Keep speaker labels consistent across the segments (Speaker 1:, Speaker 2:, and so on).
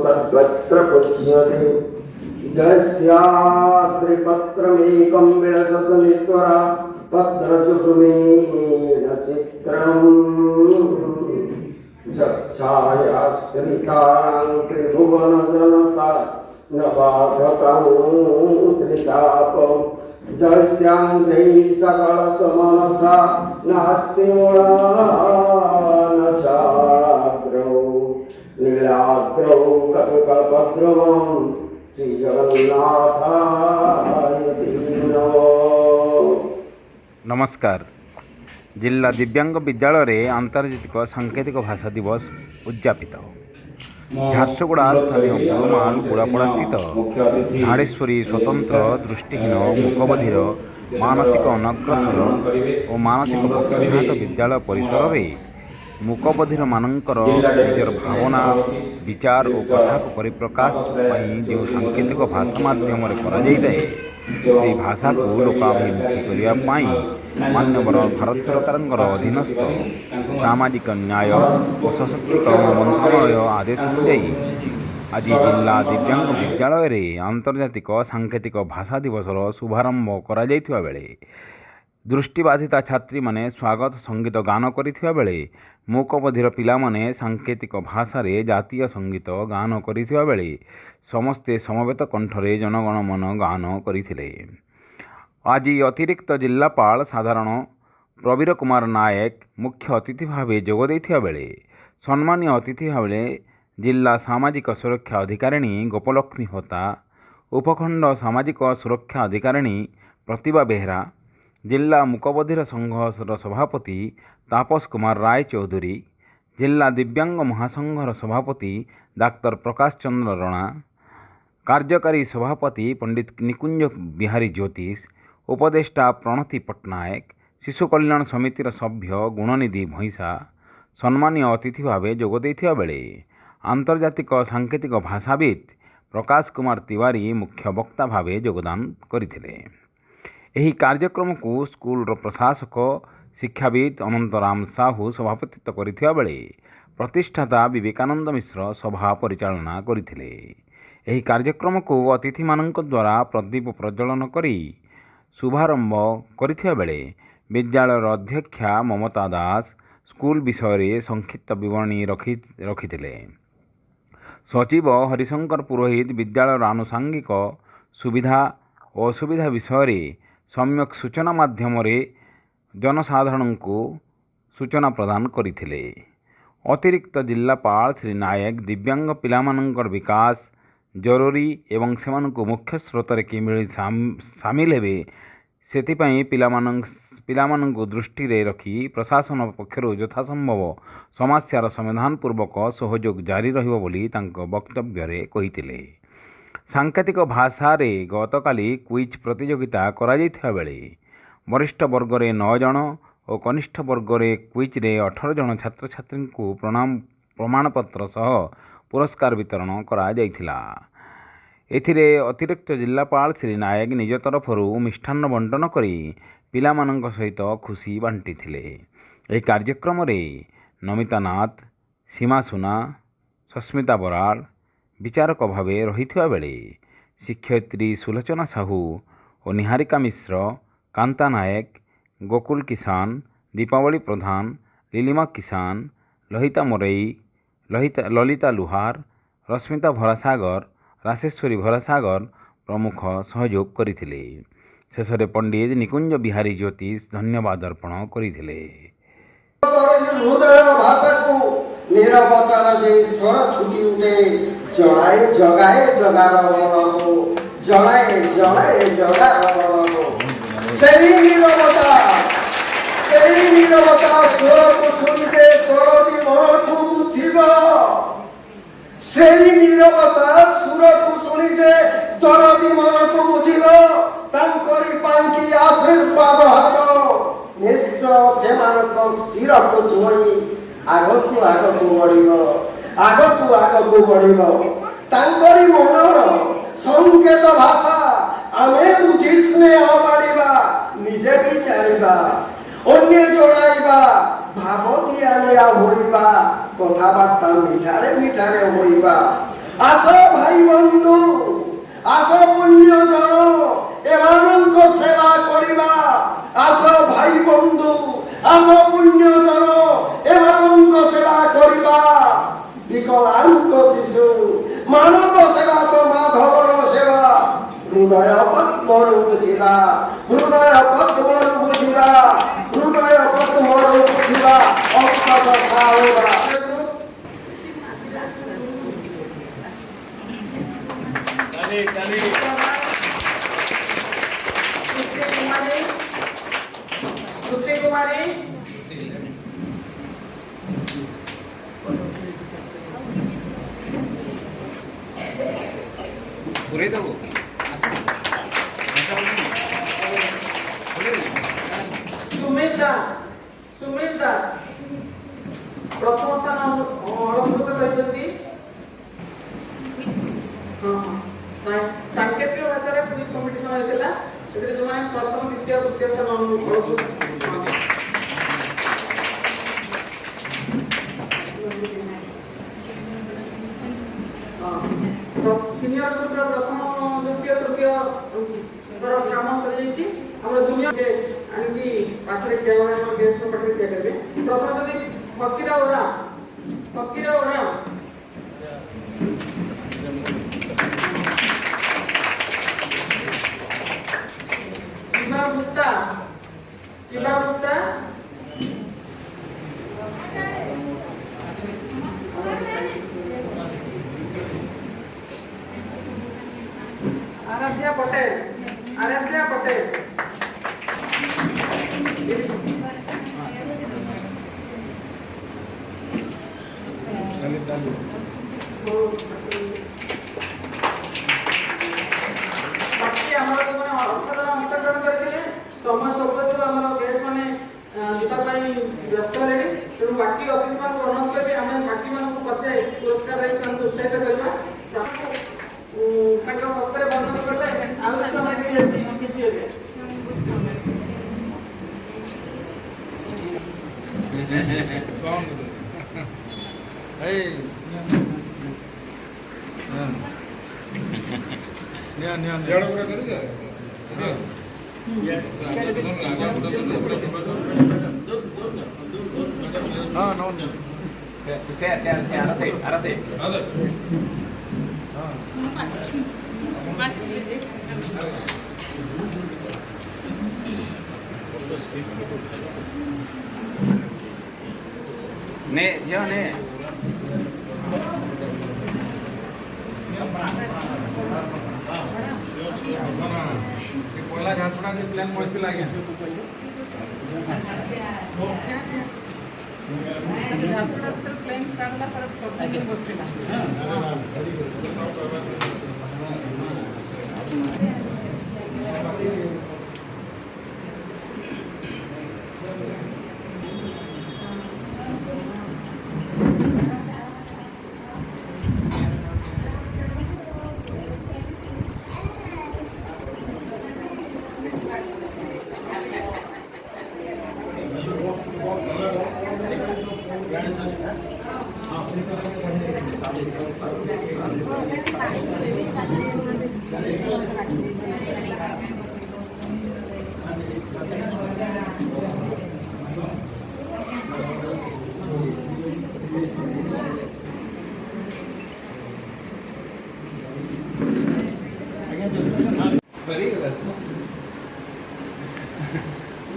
Speaker 1: सर्वत्र पूज्यते जस्याद्रिपत्रमेकं विलसत् नित्वरा पत्रजुगमेन चित्रम् जक्षायाश्रितां त्रिभुवनजनता न बाधतं त्रितापम् जस्याङ्घ्रे सकलसमनसा नास्ति न चाग्रौ नीलाग्रौ कपिकल्पद्रुमं श्रीजगन्नाथाय दीनो।
Speaker 2: नमस्कार। जिला दिव्यांग विद्यालय रे आंतर्जातिक सांकेतिक भाषा दिवस उद्यापित। झारसुगुड़ा स्थानीय गुरुमान गुड़ापड़ा स्थित झाड़ेश्वरी स्वतंत्र दृष्टिहीन मूकबधिर मानसिक अनग्रसर और मानसिक प्रतिघात विद्यालय परिसर में मूकबधिर मानकर निजर भावना विचार और कथा को परिप्रकाश जो सांकेतिक भाषा माध्यम से भाषा को लोकाभिमुखी करने मान्यवर भारत सरकार अधीनस्थ सामाजिक न्याय और सशक्तिकरण मंत्रालय आदेश अनुଯାयी आज जिला दिव्यांग विद्यालय रे आंतर्जातिक सांकेतिक भाषा दिवसर शुभारंभ करा जायथिबा बेले दृष्टिबाधिता छात्री माने स्वागत संगीत गान करिथिबा बेले मूकबधिर पिला माने सांकेतिक भाषा रे जातीय संगीत गान करिथिबा बेले समस्ते समवेत कंठरे जनगण मन गान करथिले। आज अतिरिक्त जिलापाल साधारण प्रवीर कुमार नायक मुख्य अतिथि भाव जोग देथिबा बेले सम्मानीय अतिथि भाव जिला सामाजिक सुरक्षा अधिकारिणी गोपलक्ष्मी होता, उपखंड सामाजिक सुरक्षा अधिकारिणी प्रतिभा बेहरा, जिला मूकबधिर संघर सभापति तापस कुमार राय चौधरी, जिला दिव्यांग महासंघर सभापति डाक्टर प्रकाश चंद्र रणा, कार्यकारी सभापति पंडित निकुंज बिहारी ज्योतिष, उपदेष्टा प्रणति पट्टनायक, शिशु कल्याण समितिर सभ्य गुणनिधि भैंसा सम्मानीय अतिथि भाव जोग देथिबा बेले आंतर्जातिक सांकेतिक भाषाविद प्रकाश कुमार तिवारी मुख्य वक्ता भाव योगदान करथिले। एही कार्यक्रम को स्कूल प्रशासक शिक्षाविद अनंतराम साहू सभापतित्व करथिबा बेले प्रतिष्ठाता विवेकानंद मिश्र सभा परिचालना करथिले। एही कार्यक्रम को अतिथि मानक द्वारा प्रदीप प्रज्वलन करी शुभारंभ करथिबा बेले विद्यालय अध्यक्षा ममता दास स्कूल विषय संक्षिप्त विवरणी रखिथिले। सचिव हरिशंकर पुरोहित विद्यालय आनुषंगिक सुविधा और असुविधा विषय सम्यक सूचना माध्यम जनसाधारण को सूचना प्रदान करथिले। अतिरिक्त जिलापाल श्री नायक दिव्यांग पिलामानंकर विकास जरूरी एवं सेमानंकु मुख्य स्रोतर किमिळि सामिल हेबे सेतिपई पिलामानंकु दृष्टि रे रखी प्रशासन पक्षरु यथासंभव समस्यार समाधान पूर्वक सहयोग जारी रहिबो बोली तांको वक्तव्य रे कहिथिले। सांकेतिक भाषा रे गतकाली क्विज प्रतियोगिता करा जायथिबा बेले वरिष्ठ वर्ग रे 9 जन और कनिष्ठ वर्ग रे क्विज रे 18 जन छात्र छात्री को प्रमाणपत्र सह पुरस्कार वितरण करा जायथिला। एथिरे अतिरिक्त जिलापाल श्री नायक निज तरफरु मिष्ठान्न बंटन करी पिलामानंक सहित खुशी बांटिथिले। एही कार्यक्रम रे नमिता नाथ, सीमा सुना, सस्मिता बराड़ विचारक भावे रहिथिबा बेले शिक्षयित्री सुलोचना साहू और निहारिका मिश्र, कांता नायक, गोकुल किसान, दीपावली प्रधान, लीलिमा किसान, लहिता मोरई, ललिता लुहार, रश्मिता भरासागर, राशेश्वरी भरासागर प्रमुख सहयोग करथिले। शेषे पंडित निकुंज बिहारी ज्योतिष धन्यवाद अर्पण करथिले।
Speaker 1: सेही नीरवता सुर को शुणी जे दरदी मन को बुझिब तांकरी पांकी आशीर्वाद हाथ निश्चय सेमानक शिर को छुई आगकु बढ़िब तांकरी मनर संकेत भाषा आमे बुझी स्नेह बाड़िबा निजे भी जानिबा अन्य जणाइबा भाव दिया लिया होइबा कथाबार्ता मिठारे मिठारे होइबा আস ভাই বন্ধু, আস পুণ্যজন, এମାନଙ୍କ সেবা করিবা। আস ভাই বন্ধু, আস পুণ্যজন, এମାନଙ୍କ সেবা করিবা। বিকলাঙ্গ শিশু মানব সেবা তো মাধবর সেবা। হৃদয় পদ্মর বুঝিবা, হৃদয় পদ্মর বুঝিবা, হৃদয় পদ্মর বুঝিবা, অক্ষত খাওয়া।
Speaker 3: দুর্গে কুমারী
Speaker 2: ঘুরে দেবো
Speaker 3: সুমিত দাস, সুমিত দাস প্রথম স্থান অলঙ্কৃত କରିଛନ୍ତି। ସାଂକେତିକ ଭାଷାରେ କୁଇଜ୍ କମ୍ପିଟିସନ ହେଇଥିଲା, ସେଥିରେ ଯେଉଁମାନେ ପ୍ରଥମ ଦ୍ୱିତୀୟ ତୃତୀୟ ସ୍ଥାନ ସିନିୟର ଗ୍ରୁପର ପ୍ରଥମ ଦ୍ୱିତୀୟ ତୃତୀୟ କାମ ସରିଯାଇଛି। ଆମର ଜୁନିୟର ଆଣିକି ପାଖରେ କେବଳ ଆମର ଗେଷ୍ଟଙ୍କ ପାଖରେ ଠିଆ କରିବେ। ପ୍ରଥମେ ଯଦି ଫକୀର ଓରାମ, ଫକୀର ଓରାମ ଶିବା ଗୁପ୍ତା, ଶିବା ଗୁପ୍ତା आराध्या पटेल, आराध्या पटेल बाकी हमारा जो मैंने अर्थर अंशग्रहण करथिले समय सबको हमर गेस्ट माने जिता पई व्यस्त हेले, तेणु बाकी अतिथि मान प्रणाम करके हम बाकी मान को पछे पुरस्कार देई मान उत्साहित करबा। ତାଙ୍କ ହସ୍ତରେ ବନ୍ଧନ କଲେ ଆଉ ସେମାନେ ଖୁସି ହେବେ।
Speaker 2: ने जो ने पहला झांसुड़ा के प्लान पड़ती लगे
Speaker 3: झारसुगुड़ा प्लेन स्टार्ट होला पर प्रॉब्लम बसथिला।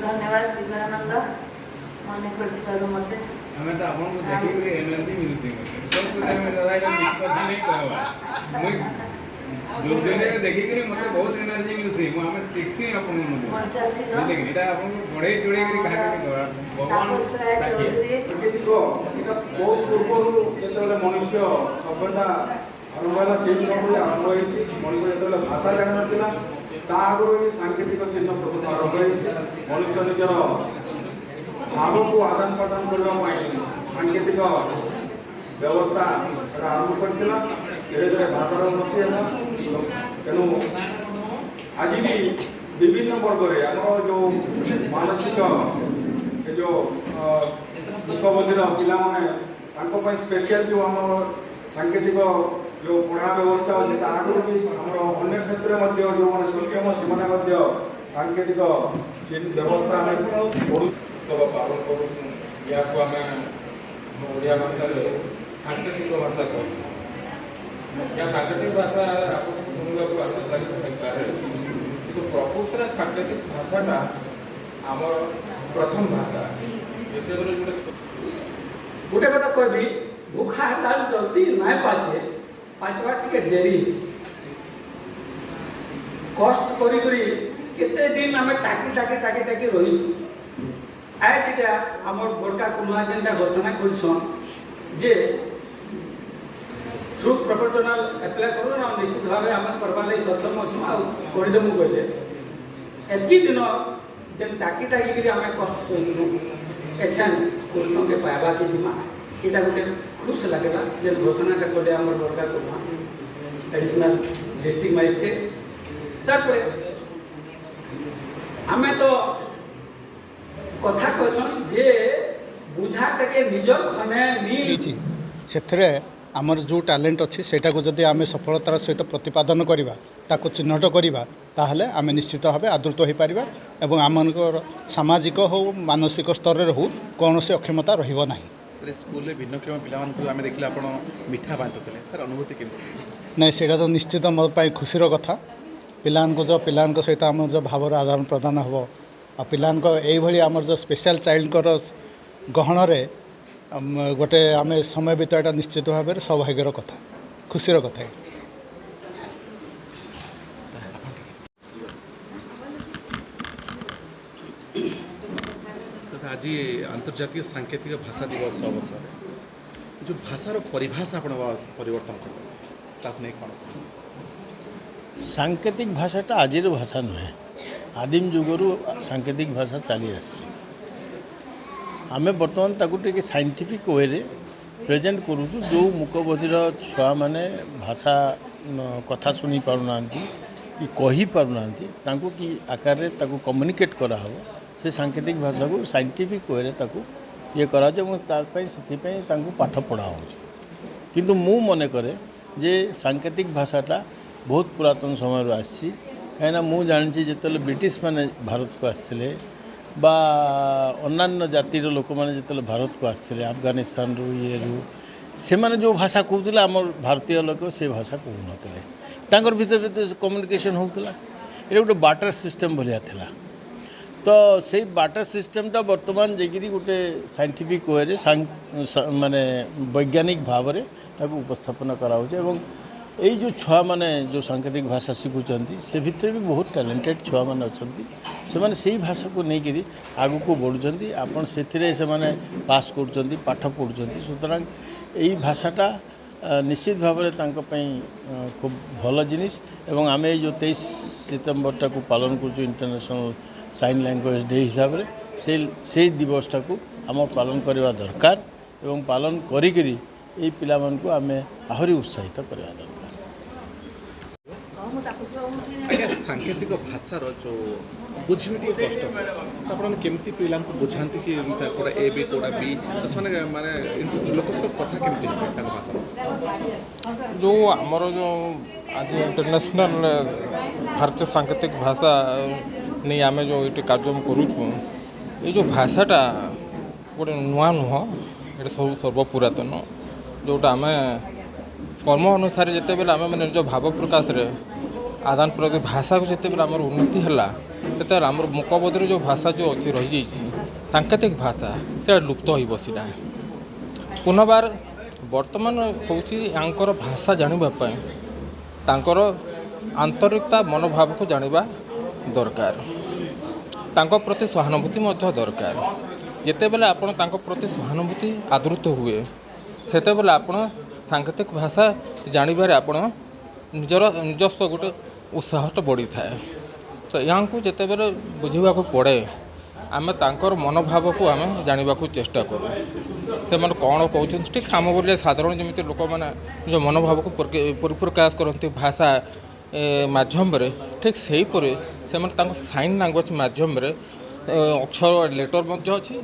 Speaker 4: धन्यवाद दिव्यानंद मन कर मत
Speaker 2: हमें तो आपन को देखि के एनर्जी मिलसी सब कुछ में दादा ये मिस कर नहीं कहवा मुई जो दिने देखि के मते बहुत एनर्जी मिलसी मु हमें शिक्षी आपन को
Speaker 4: मनसासी न
Speaker 2: लेकिन एटा आपन को बड़े जोड़े के कहा के भगवान
Speaker 4: तापसराय चौधरी
Speaker 1: ଏଟା ବହୁତ ପୂର୍ବରୁ ଯେତେବେଳେ ମନୁଷ୍ୟ ସଭ୍ୟତା ଆରମ୍ଭ ହେଲା ସେଇ ସମୟରେ ଆରମ୍ଭ ହେଇଛି। ମଣିଷ ଯେତେବେଳେ ଭାଷା ଜାଣିନଥିଲା ତା ଆଗରୁ ଏହି ସାଂକେତିକ ଚିହ୍ନ ପ୍ରଥମେ ଆରମ୍ଭ ହେଇଛି। ମନୁଷ୍ୟ ନିଜର ଭାବକୁ ଆଦାନ ପ୍ରଦାନ କରିବା ପାଇଁ ସାଂକେତିକ ବ୍ୟବସ୍ଥା ସେଟା ଆରମ୍ଭ କରିଥିଲା। ଧୀରେ ଧୀରେ ଭାଷାର ଉନ୍ନତି ହେଲା। ତେଣୁ ଆଜି ବି ବିଭିନ୍ନ ବର୍ଗରେ ଆମର ଯେଉଁ ମାନସିକ ଏ ଯେଉଁ ମୁଖବଧିର ପିଲାମାନେ ତାଙ୍କ ପାଇଁ ସ୍ପେଶିଆଲ ଯେଉଁ ଆମର ସାଂକେତିକ
Speaker 5: जो पढ़ा व्यवस्था अच्छे आगु भी आम अनेक क्षेत्र में जो मैंने सक्षम से सांकेतिक व्यवस्था पालन करूँ या ओडिया भाषा सांकेतिक भाषा कहूँ या सांकेतिक भाषा आपको शुणा लगे तो प्रकृत सांकेतिक भाषाटा आम प्रथम भाषा
Speaker 6: गोटे कथा कहबी भूखा दाल जल्दी ना पाचवा टिके डेरी कष्ट करी केते दिन आम टाकी टाकी टाकी टाकी रही आज इटा आम बड़का कुमा जेनटा घोषणा करछन जे थ्रू प्रोपोर्शनल अप्लाई करू ना निश्चित भाव आम करवा लगी सक्षम अच्छु आ करदेमु कहले एति दिन जेन टाकी टाकी आम कष्ट सही एछन कृष्ण के पाइबा के जिमा इटा गोटे खुश लगेगा जे घोषणाटा कले आम बड़का कुमा एडिशनल डिस्ट्रिक्ट मजिस्ट्रेट तापर आम तो कथा कहसन जे बुझाटा के निज खने नी
Speaker 7: से आमर जो टैलेंट अच्छी सेटा को जदि आम सफलतार सहित प्रतिपादन करवा ताको चिन्हट करवा ताहले आम निश्चित भाव आदृत हो पार एवं आमर सामाजिक हो मानसिक स्तर हो कौन से अक्षमता रहिबो नाही।
Speaker 8: स्कूल में भिन्नक्षम पिला देखिए आप मिठा बांटुले सर अनुभूति के
Speaker 7: नहीं सेटा तो निश्चित मो खुशीर कथा पिला सहित आम जो भावर आदान प्रदान हम आ पिला आमर जो स्पेशल चाइल्ड गहन गोटे आम समय बिताटा निश्चित भाव में सौभाग्यर कथा खुशीर कथा।
Speaker 8: आज अंतर्जातीय सांकेतिक भाषा दिवस अवसर जो भाषार परिभाषा आप परिवर्तन कर
Speaker 9: सांकेतिक भाषाटा आजिर भाषा नुहे आदिम जुगरू सांकेतिक भाषा चली आमे बर्तमान ताकू टे साइंटिफिक वे रे प्रेजेंट करूँ जो मुकबधिर छुआ मैंने भाषा कथा शुणी पारना कि कही पारना कि आकार ताकू कम्युनिकेट करा हो से सांकेतिक भाषा को साइंटिफिक वे रे ताकू ये करा से पाठ पढ़ा हो किंतु मु मन करे जे सांकेतिक भाषाटा बहुत पुरातन समय आसी कहीं मु जानी जिते ब्रिटिश माने भारत को आसते बा अन्य जातिर लोक मैंने जो भारत को आसते अफगानिस्तान रु ये से माने जो भाषा कहते आम भारतीय लोक से भाषा कहून भीतर कम्युनिकेशन होता ये गोटे बाटर सिस्टम भाया था तो से बाटर सिस्टमटा बर्तमान जाकि गोटे साइंटिफिक वे रे माने वैज्ञानिक भाव में उपस्थापन कराऊे यही जो छुआ मैंने जो सांकेतिक भाषा शिखुंट से भितर भी बहुत टैलेंटेड छुआ मैंने अच्छा से मैंने से भाषा को लेकिन आग को बढ़ुंट आपड़ से मैंने पास कर पाठ पढ़ुं सुतरां यही भाषाटा निश्चित भाव में खूब भल जिनिस एवं आम जो 23 सितंबर को पालन कर इंटरनेशनल साइन लैंग्वेज डे हिसाब से दिवसटा को आम पालन करवा दरकार एवं पालन करी पिला को आम आहरी उत्साहित करवा दरकार।
Speaker 8: आज्ञा सांकेतिक भाषार जो बुझे कष्ट आपड़ केमती पिला बुझाती कि ए बी कोड़ा बी माने लोकस्थ कथा केमती भाषा
Speaker 5: जो आमर जो आज इंटरनेशनल भारतीय सांकेतिक भाषा नहीं आम जो ये कार्यक्रम करूँ ये जो भाषाटा गोटे नुआ नुह ये सब सर्वपुरातन जोटा आम कर्म अनुसार जिते बेले आम मैंने निज भाव प्रकाश रे आदान प्रदान भाषा को जिते बेले आमर उन्नति है आमर मुकबधीर जो भाषा जो अच्छी रही सांकेतिक भाषा से लुप्त हो बसला पुनर्बार बर्तमान हूँ भाषा जानापी तांकर आंतरिकता मनोभाव को जाना दरकार तांको प्रति सहानुभूति दरकार जिते बेले आपण तांको प्रति सहानुभूति आदृत हुए सेते बेले आपण सांकेतिक भाषा जानिबारे आपण निजस्व गोटे उत्साह बढ़ी थाए तो यहाँ को जिते बेले बुझा पड़े आम तांकर मनोभाव को आम जाना चेष्टा करूँ से मैंने कौन कहते ठीक आम बोले साधारण जमी लोक मैंने निज मनोभाव को परिप्रकाश करती भाषा माध्यम ठीक से साइन लैंग्वेज माध्यम अक्षर लेटर अच्छी